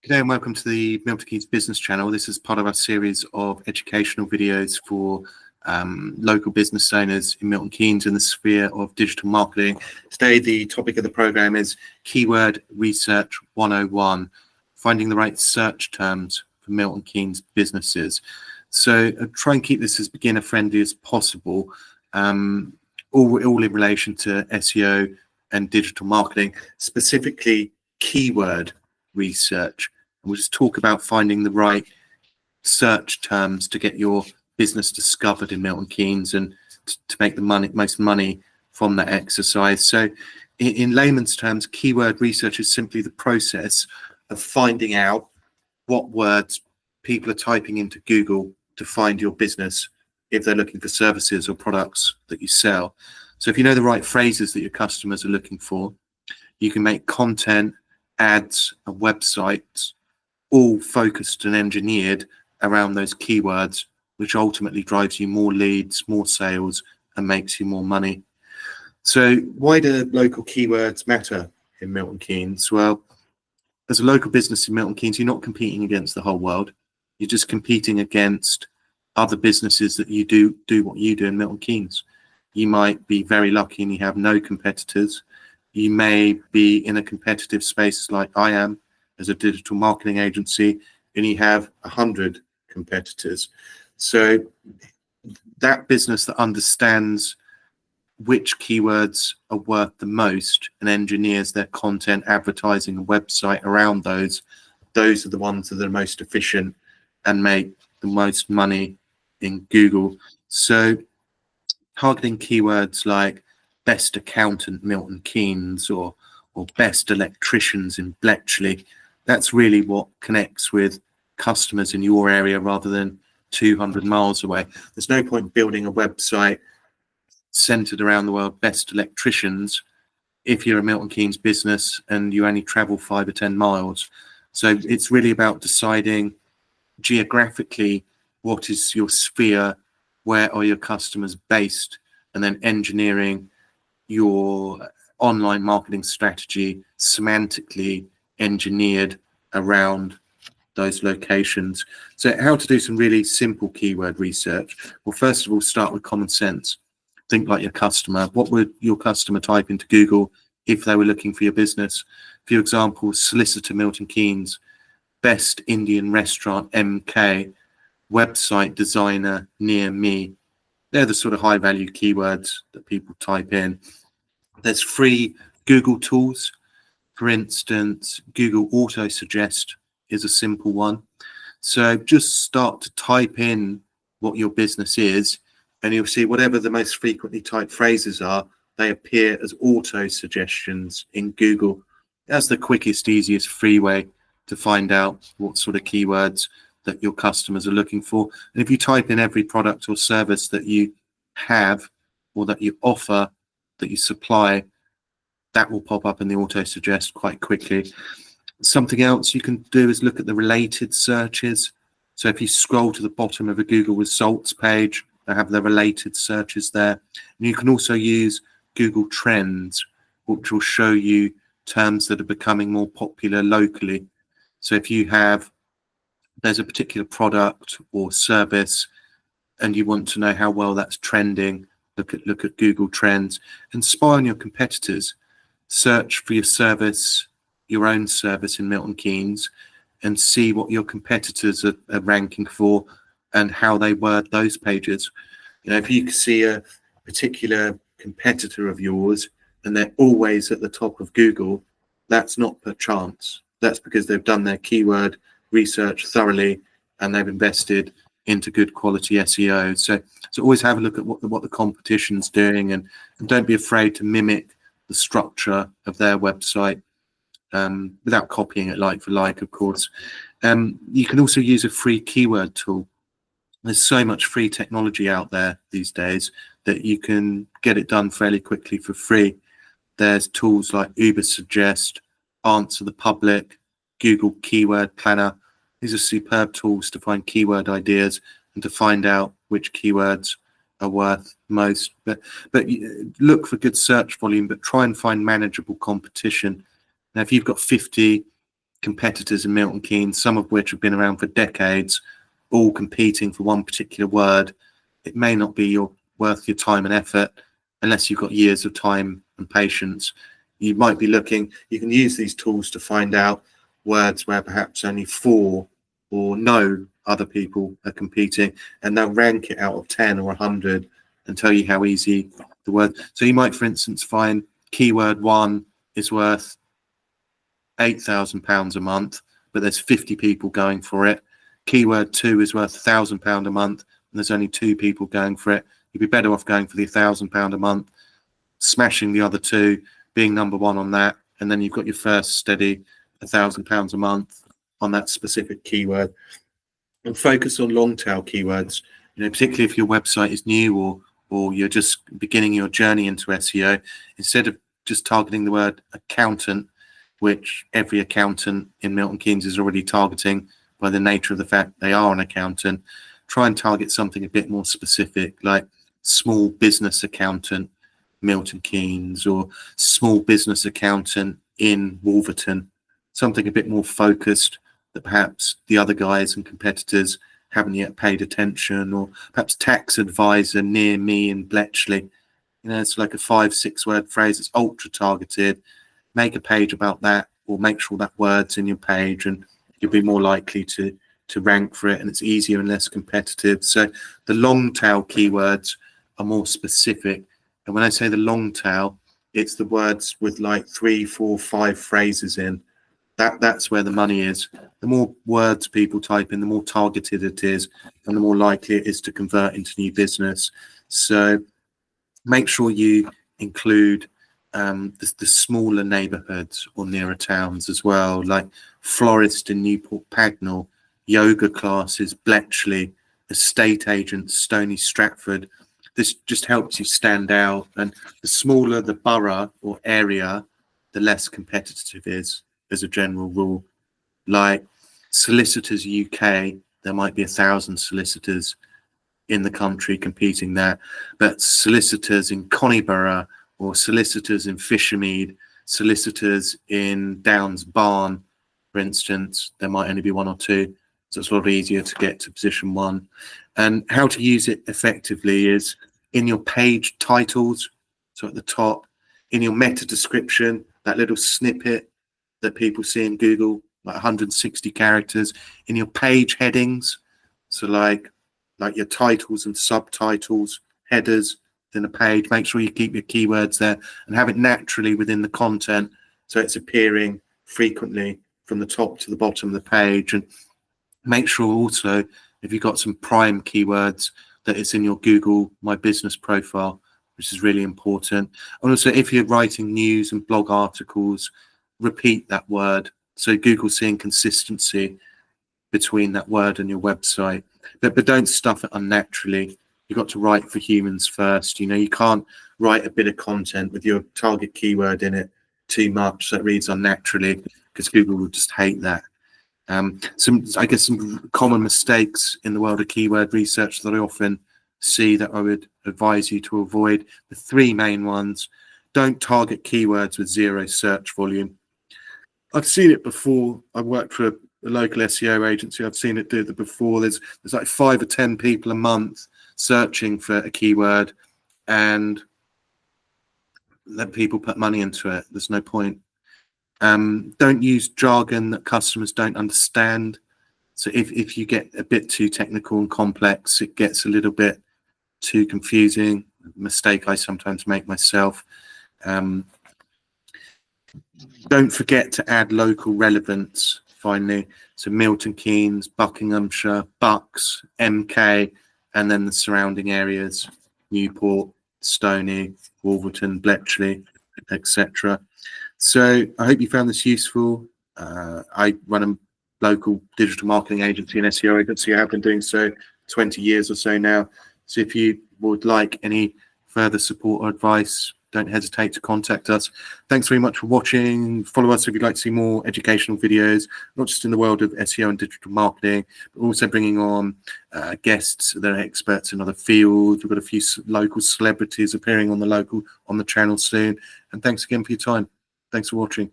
Good day and welcome to the Milton Keynes Business Channel. This is part of our series of educational videos for local business owners in Milton Keynes in the sphere of digital marketing. Today, the topic of the program is Keyword Research 101, finding the right search terms for Milton Keynes businesses. So try and keep this as beginner friendly as possible, all in relation to SEO and digital marketing, specifically keyword research. And we'll just talk about finding the right search terms to get your business discovered in Milton Keynes and to make the most money from that exercise. So in layman's terms, keyword research is simply the process of finding out what words people are typing into Google to find your business if they're looking for services or products that you sell. So if you know the right phrases that your customers are looking for, you can make content, ads, and websites all focused and engineered around those keywords, which ultimately drives you more leads, more sales, and makes you more money. So why do local keywords matter in Milton Keynes? Well, as a local business in Milton Keynes, you're not competing against the whole world. You're just competing against other businesses that you do what you do in Milton Keynes. You might be very lucky and you have no competitors. You may be in a competitive space like I am as a digital marketing agency, and you have 100 competitors. So that business that understands which keywords are worth the most and engineers their content, advertising, and website around those are the ones that are most efficient and make the most money in Google. So targeting keywords like best accountant Milton Keynes or best electricians in Bletchley, that's really what connects with customers in your area rather than 200 miles away. There's no point building a website centered around the word best electricians if you're a Milton Keynes business and you only travel 5 or 10 miles. So it's really about deciding geographically what is your sphere, where are your customers based, and then engineering your online marketing strategy semantically engineered around those locations. So how to do some really simple keyword research? Well, first of all, start with common sense. Think like your customer. What would your customer type into Google if they were looking for your business? For example, solicitor Milton Keynes, best Indian restaurant MK, website designer near me. They're the sort of high value keywords that people type in. There's free Google tools. For instance, Google Auto Suggest is a simple one. So just start to type in what your business is, and you'll see whatever the most frequently typed phrases are, they appear as auto suggestions in Google. That's the quickest, easiest, free way to find out what sort of keywords that your customers are looking for. And if you type in every product or service that you have or that you offer, that you supply, that will pop up in the auto suggest quite quickly. Something else you can do is look at the related searches. So if you scroll to the bottom of a Google results page, they have the related searches there. And you can also use Google Trends, which will show you terms that are becoming more popular locally. So if there's a particular product or service and you want to know how well that's trending, look at Google Trends and spy on your competitors. Search for your own service in Milton Keynes, and see what your competitors are ranking for and how they word those pages. You know, if you see a particular competitor of yours and they're always at the top of Google, that's not per chance. That's because they've done their keyword research thoroughly and they've invested into good quality SEO. So always have a look at what the competition's doing, and don't be afraid to mimic the structure of their website without copying it like for like, of course. You can also use a free keyword tool. There's so much free technology out there these days that you can get it done fairly quickly for free. There's tools like Uber Suggest, Answer the Public, Google Keyword Planner. These are superb tools to find keyword ideas and to find out which keywords are worth most. But look for good search volume, but try and find manageable competition. Now, if you've got 50 competitors in Milton Keynes, some of which have been around for decades, all competing for one particular word, it may not be worth your time and effort unless you've got years of time and patience. You might be looking, you can use these tools to find out words where perhaps only 4 or no other people are competing, and they'll rank it out of 10 or 100 and tell you how easy the word. So you might, for instance, find keyword 1 is worth £8,000 a month, but there's 50 people going for it. Keyword 2 is worth £1,000 a month, and there's only 2 people going for it. You'd be better off going for the £1,000 a month, smashing the other 2, being number 1 on that, and then you've got your first steady £1,000 a month on that specific keyword. And focus on long tail keywords. You know, particularly if your website is new or you're just beginning your journey into SEO, instead of just targeting the word accountant, which every accountant in Milton Keynes is already targeting by the nature of the fact they are an accountant, try and target something a bit more specific, like small business accountant Milton Keynes, or small business accountant in Wolverton, something a bit more focused that perhaps the other guys and competitors haven't yet paid attention, or perhaps tax advisor near me in Bletchley. You know, it's like a 5-6 word phrase. It's ultra targeted. Make a page about that, or make sure that word's in your page, and you'll be more likely to rank for it, and it's easier and less competitive. So the long tail keywords are more specific. And when I say the long tail, it's the words with like 3, 4, 5 phrases in. That's where the money is. The more words people type in, the more targeted it is, and the more likely it is to convert into new business. So make sure you include the smaller neighborhoods or nearer towns as well, like florist in Newport Pagnell, yoga classes, Bletchley, estate agents, Stony Stratford. This just helps you stand out. And the smaller the borough or area, the less competitive it is, as a general rule. Like Solicitors UK, there might be 1,000 solicitors in the country competing there, but solicitors in Coniborough, or solicitors in Fishermead, solicitors in Downs Barn, for instance, there might only be 1 or 2. So it's a lot easier to get to position 1. And how to use it effectively is in your page titles, so at the top, in your meta description, that little snippet that people see in Google, like 160 characters, in your page headings, so like your titles and subtitles, headers within a page. Make sure you keep your keywords there and have it naturally within the content, so it's appearing frequently from the top to the bottom of the page. And make sure also, if you've got some prime keywords, that it's in your Google My Business profile, which is really important. And also, if you're writing news and blog articles, repeat that word, so Google's seeing consistency between that word and your website. But don't stuff it unnaturally. You've got to write for humans first. You know, you can't write a bit of content with your target keyword in it too much so it reads unnaturally, because Google will just hate that. Some common mistakes in the world of keyword research that I often see that I would advise you to avoid. The 3 main ones: don't target keywords with 0 search volume. I've seen it before. I worked for a local SEO agency. I've seen it do that before. There's like 5 or 10 people a month searching for a keyword, and let people put money into it. There's no point. Don't use jargon that customers don't understand. So if you get a bit too technical and complex, it gets a little bit too confusing. A mistake I sometimes make myself. Don't forget to add local relevance, finally. So Milton Keynes, Buckinghamshire, Bucks, MK, and then the surrounding areas, Newport, Stony, Wolverton, Bletchley, etc. So I hope you found this useful. I run a local digital marketing agency and SEO agency. I have been doing so 20 years or so now. So if you would like any further support or advice, don't hesitate to contact us. Thanks very much for watching. Follow us if you'd like to see more educational videos, not just in the world of SEO and digital marketing, but also bringing on guests that are experts in other fields. We've got a few local celebrities appearing on the channel soon. And thanks again for your time. Thanks for watching.